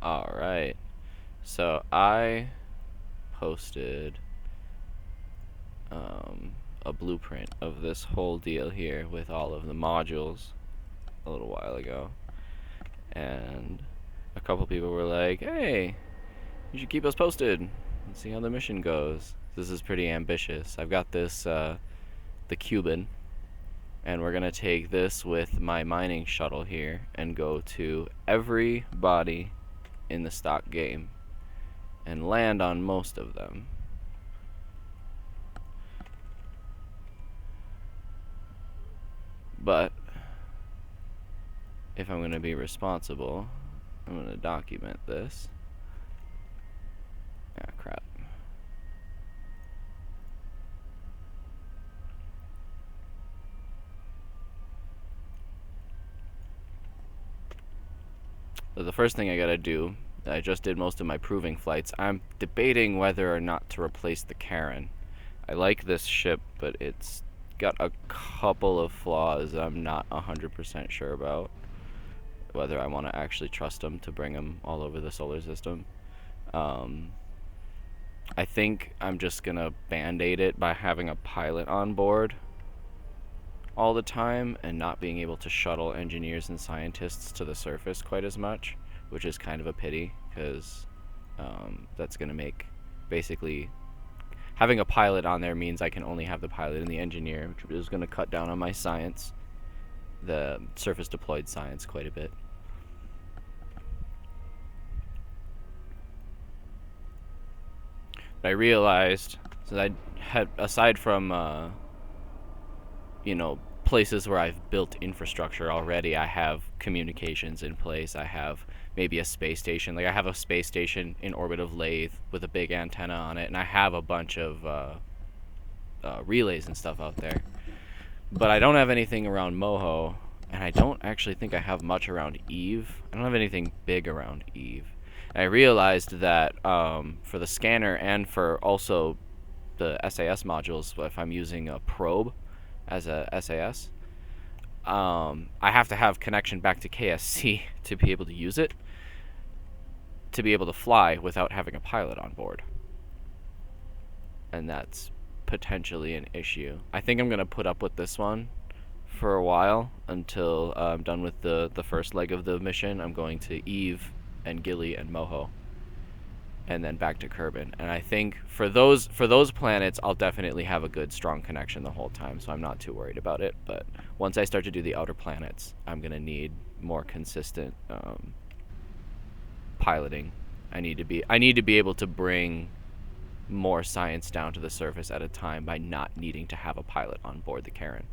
Alright, so I posted a blueprint of this whole deal here with all of the modules a little while ago, and a couple people were like, hey, you should keep us posted. Let's see how the mission goes. This is pretty ambitious. I've got this, the Cuban, and we're gonna take this with my mining shuttle here and go to every body in the stock game and land on most of them. But if I'm gonna be responsible, I'm gonna document this. Ah, crap. So the first thing I gotta do, I just did most of my proving flights. I'm debating whether or not to replace the Karen. I like this ship, but it's got a couple of flaws that I'm not 100% sure about. Whether I want to actually trust them to bring them all over the solar system. I think I'm just gonna band-aid it by having a pilot on board all the time and not being able to shuttle engineers and scientists to the surface quite as much, which is kind of a pity because that's gonna make basically having a pilot on there means I can only have the pilot and the engineer, which is gonna cut down on my science, the surface deployed science, quite a bit. But I realized that I had, aside from places where I've built infrastructure already, I have communications in place. I have maybe a space station. Like I have a space station in orbit of Lathe with a big antenna on it, and I have a bunch of relays and stuff out there. But I don't have anything around Moho, and I don't actually think I have much around Eve. I don't have anything big around Eve. And I realized that for the scanner and for also the SAS modules, if I'm using a probe as a SAS, I have to have connection back to KSC to be able to use it, to be able to fly without having a pilot on board. And that's potentially an issue. I think I'm going to put up with this one for a while until I'm done with the first leg of the mission. I'm going to Eve and Gilly and Moho, and then back to Kerbin. And I think for those planets, I'll definitely have a good, strong connection the whole time, so I'm not too worried about it. But once I start to do the outer planets, I'm gonna need more consistent piloting. I need to be able to bring more science down to the surface at a time by not needing to have a pilot on board the Karen.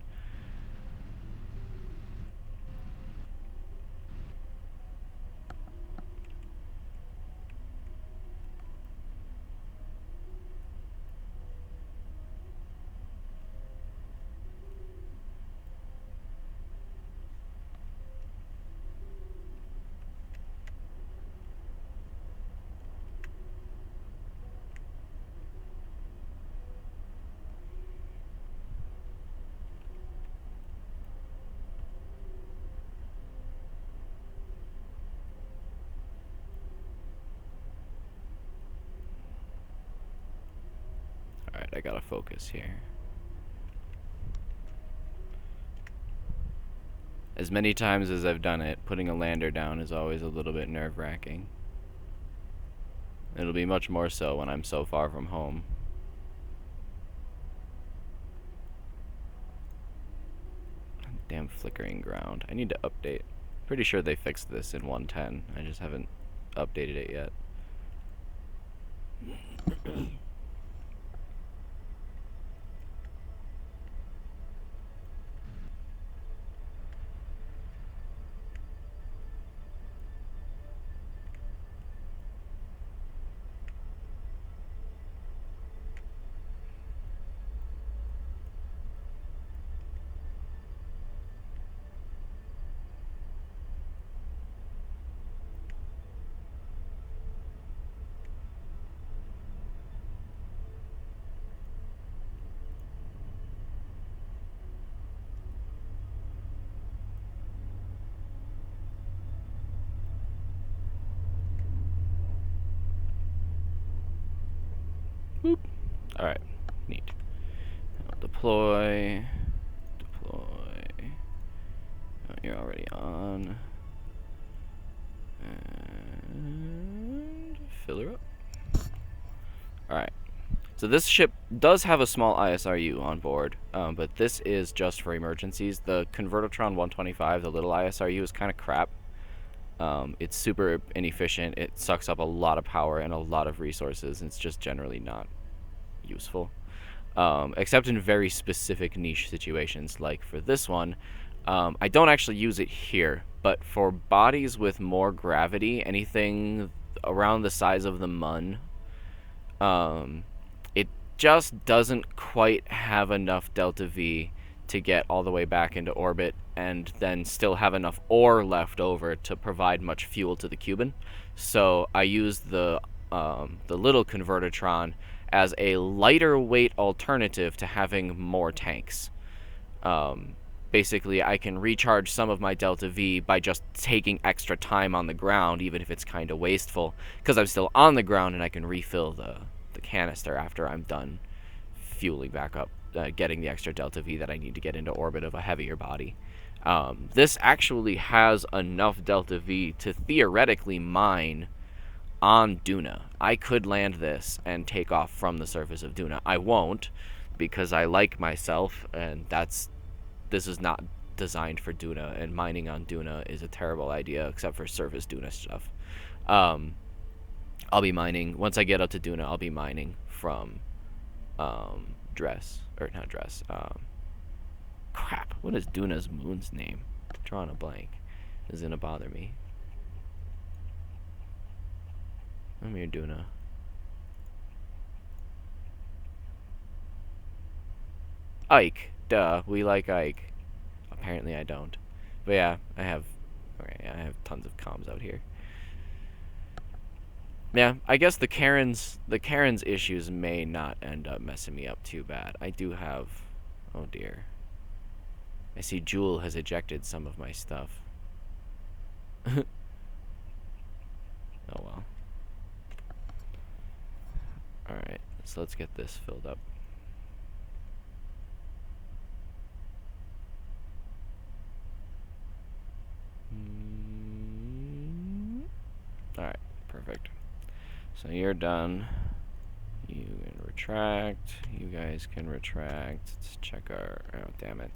Alright, I gotta focus here. As many times as I've done it, putting a lander down is always a little bit nerve-wracking. It'll be much more so when I'm so far from home. Damn flickering ground. I need to update. Pretty sure they fixed this in 1.10. I just haven't updated it yet. Boop. All right, neat. Now deploy. Oh, you're already on. And fill her up. All right. So this ship does have a small ISRU on board, but this is just for emergencies. The Convertitron 125, the little ISRU, is kind of crap. It's super inefficient. It sucks up a lot of power and a lot of resources. And it's just generally not useful, except in very specific niche situations. Like for this one, I don't actually use it here, but for bodies with more gravity, anything around the size of the Mun, it just doesn't quite have enough delta V to get all the way back into orbit and then still have enough ore left over to provide much fuel to the Cuban. So I use the little Convertitron as a lighter weight alternative to having more tanks. Basically, I can recharge some of my delta V by just taking extra time on the ground, even if it's kind of wasteful, because I'm still on the ground and I can refill the canister after I'm done fueling back up, getting the extra delta V that I need to get into orbit of a heavier body. This actually has enough delta V to theoretically mine on Duna. I could land this and take off from the surface of Duna. I won't, because I like myself, and this is not designed for Duna, and mining on Duna is a terrible idea, except for surface Duna stuff. I'll be mining, once I get up to Duna, I'll be mining from crap, what is Duna's moon's name? I'm drawing a blank. This is gonna bother me. I'm here, Duna. Ike. Duh, we like Ike. Apparently I don't. But yeah, I have tons of comms out here. Yeah, I guess the Karen's issues may not end up messing me up too bad. I do have, oh dear. I see Jewel has ejected some of my stuff. Oh well. Alright, so let's get this filled up. Alright, perfect. So you're done. You can retract. You guys can retract. Let's check our... Oh, damn it.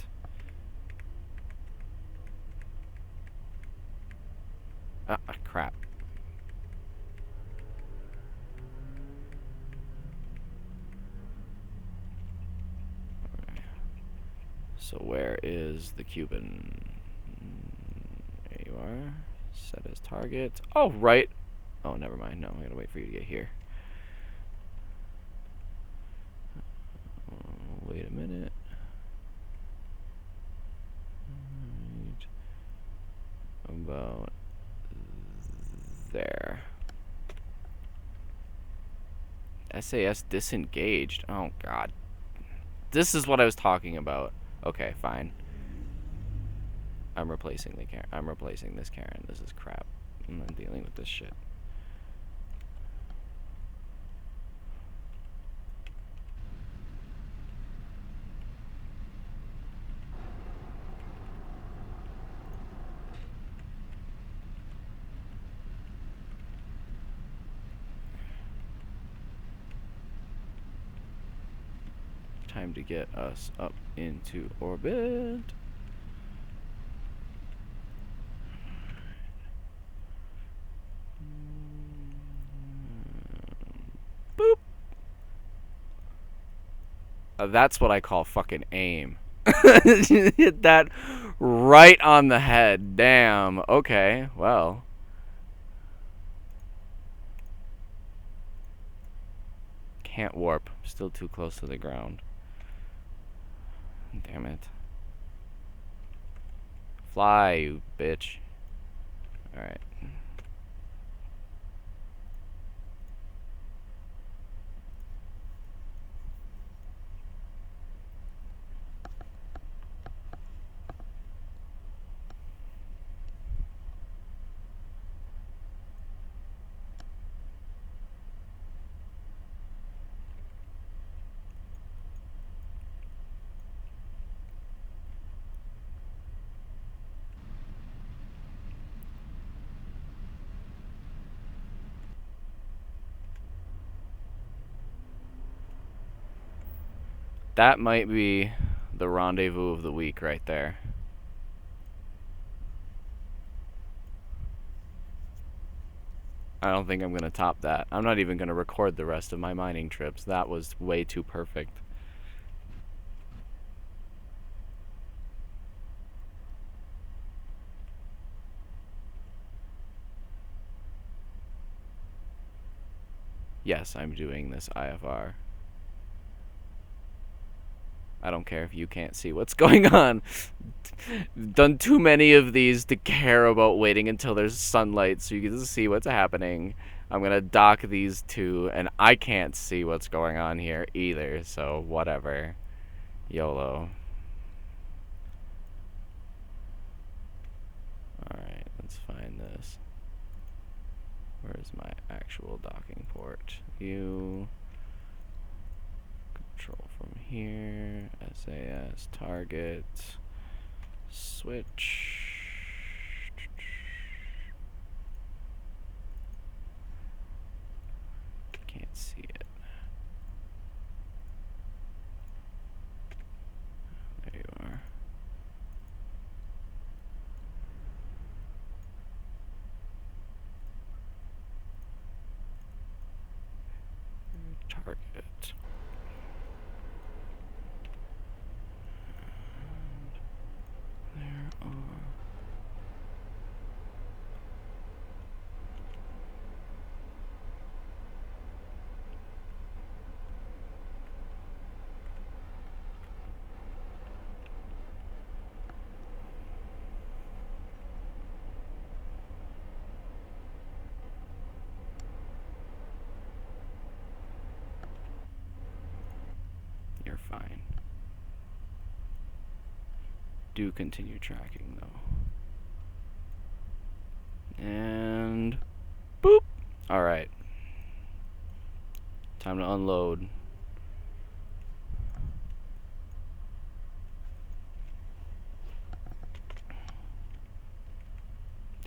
Ah, crap. Right. So where is the Cuban? There you are. Set as target. Oh, right. Oh, never mind. No, I gotta wait for you to get here. Wait a minute. Right. About there. SAS disengaged. Oh god. This is what I was talking about. Okay, fine. I'm replacing the Karen. I'm replacing this Karen. This is crap. I'm not dealing with this shit. Time to get us up into orbit. Boop. That's what I call fucking aim. Hit that right on the head. Damn. Okay, well. Can't warp. Still too close to the ground. Damn it. Fly, you bitch. Alright. That might be the rendezvous of the week right there. I don't think I'm going to top that. I'm not even going to record the rest of my mining trips. That was way too perfect. Yes, I'm doing this IFR. I don't care if you can't see what's going on. Done too many of these to care about waiting until there's sunlight so you can see what's happening. I'm gonna dock these two, and I can't see what's going on here either, so whatever. YOLO. Alright, let's find this. Where's my actual docking port? View. Control from here. SAS target. Switch. Can't see it. There you are. Target. You're fine. Do continue tracking though. And boop. Alright. Time to unload.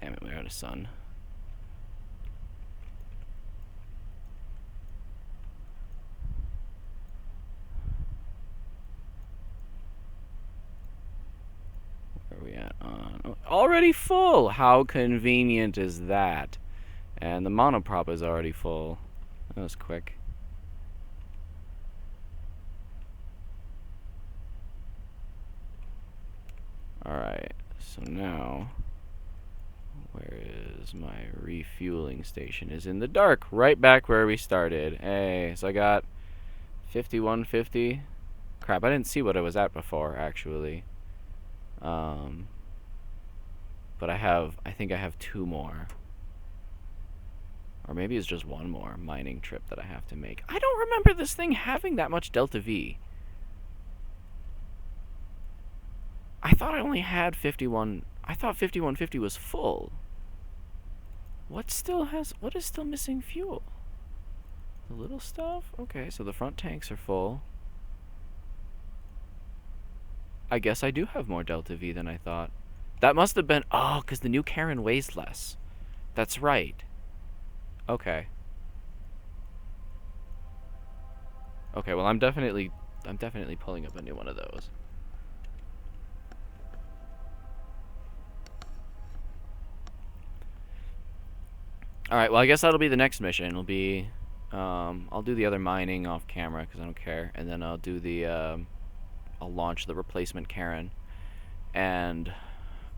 Damn it, we're out of sun. Where are we at? Oh, already full! How convenient is that? And the monoprop is already full. That was quick. Alright, so now, where is my refueling station? Is in the dark, right back where we started. Hey, so I got 5150. Crap, I didn't see what I was at before, actually. But I think I have 2 more. Or maybe it's just 1 more mining trip that I have to make. I don't remember this thing having that much Delta V. I thought I only had 51. I thought 5150 was full. What is still missing fuel? The little stuff? Okay, so the front tanks are full. I guess I do have more Delta V than I thought. That must have been, oh, because the new Karen weighs less. That's right. Okay. Okay, well I'm definitely pulling up a new one of those. Alright, well I guess that'll be the next mission. It'll be, I'll do the other mining off camera because I don't care. And then I'll do the, I'll launch the replacement Karen. And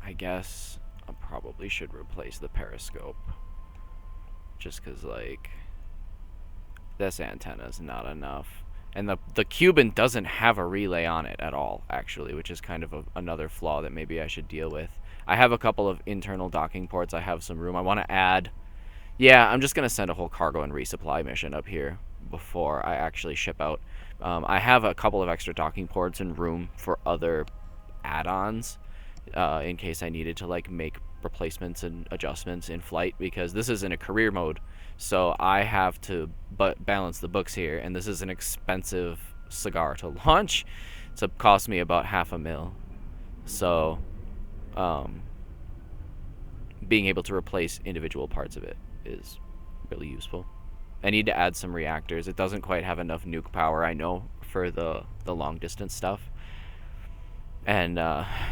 I guess I probably should replace the periscope. Just because, like, this antenna is not enough. And the Cuban doesn't have a relay on it at all, actually, which is kind of another flaw that maybe I should deal with. I have a couple of internal docking ports. I have some room. I want to add... Yeah, I'm just going to send a whole cargo and resupply mission up here before I actually ship out. I have a couple of extra docking ports and room for other add-ons in case I needed to, like, make replacements and adjustments in flight, because this is in a career mode, so I have to balance the books here, and this is an expensive cigar to launch. It's cost me about $500,000. So being able to replace individual parts of it is really useful. I need to add some reactors. It doesn't quite have enough nuke power, I know, for the long distance stuff. And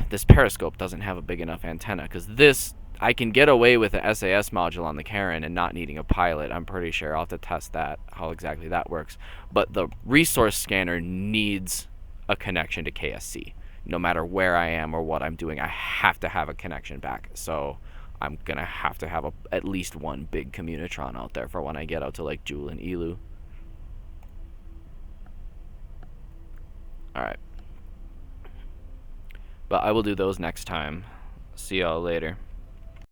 this periscope doesn't have a big enough antenna, because this, I can get away with an SAS module on the Karen and not needing a pilot. I'm pretty sure. I'll have to test that, how exactly that works. But the resource scanner needs a connection to KSC. No matter where I am or what I'm doing, I have to have a connection back. So I'm going to have at least one big Communitron out there for when I get out to like Joule and Elu. Alright. But I will do those next time. See y'all later.